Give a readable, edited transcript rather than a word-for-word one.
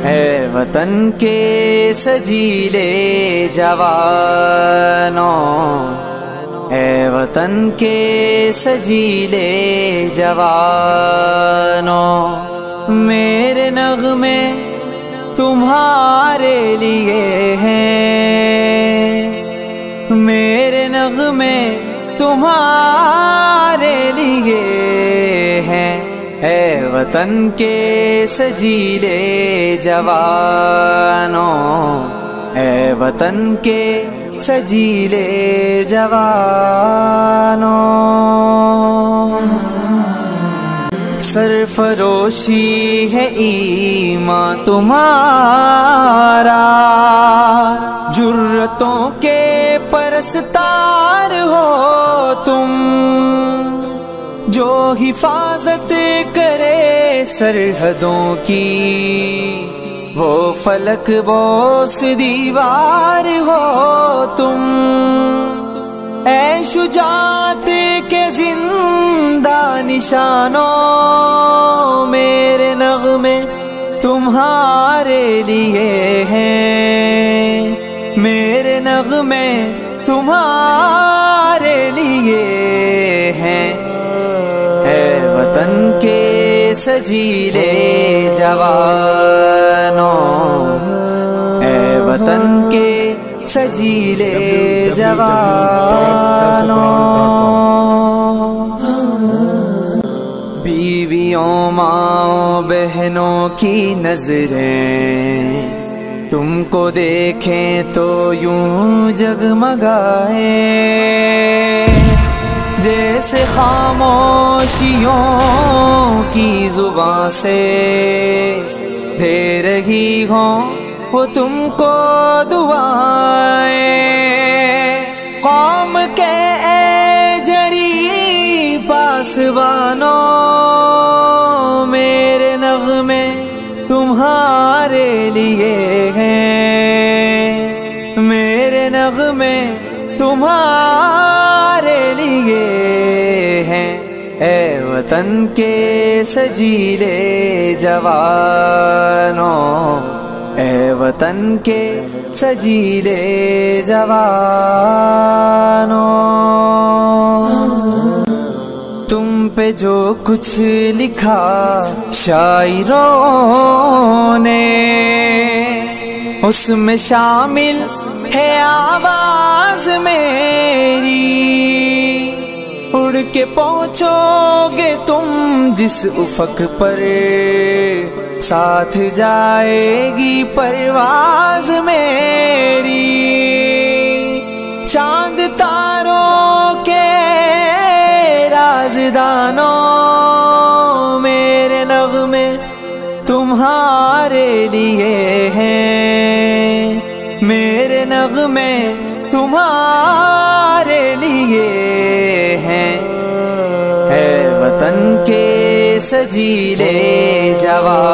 اے وطن کے سجیلے جوانوں، اے وطن کے سجیلے جوانوں، میرے نغمے تمہارے لیے ہیں، میرے نغمے تمہارے لیے ہیں، اے وطن کے سجیلے جوانوں، اے وطن کے سجیلے جوانوں، سرفروشی ہے ایمان تمہارا، جرتوں کے پرستار ہو تم، جو حفاظت کرے سرحدوں کی، وہ فلک بوس دیوار ہو تم، اے شجاعت کے زندہ نشانوں، میرے نغمے تمہارے لیے ہیں، میرے نغمے تمہارے لیے ہیں، اے وطن کے سجیلے جوانوں، اے وطن کے سجیلے جوانوں، بیویوں ماں بہنوں کی نظریں تم کو دیکھیں تو یوں جگمگائیں، جیسے خاموشیوں کی زباں سے دے رہی ہوں وہ تم کو دعائیں، قوم کے اے جری پاسبانوں، میرے نغمے تمہارے لیے ہیں، میرے نغمے تمہارے لیے ہیں، اے وطن کے سجیلے جوانوں، اے وطن کے سجیلے جوانوں، تم پہ جو کچھ لکھا شاعروں نے، اس میں شامل ہے آواز میری، اڑ کے پہنچو گے تم جس افق پر، ساتھ جائے گی پرواز میری، چاند تاروں کے رازدانوں، میرے نغمے تمہارے لیے ہیں، میرے نغمے تمہارے لیے ہیں، اے وطن کے سجیلے جوانوں،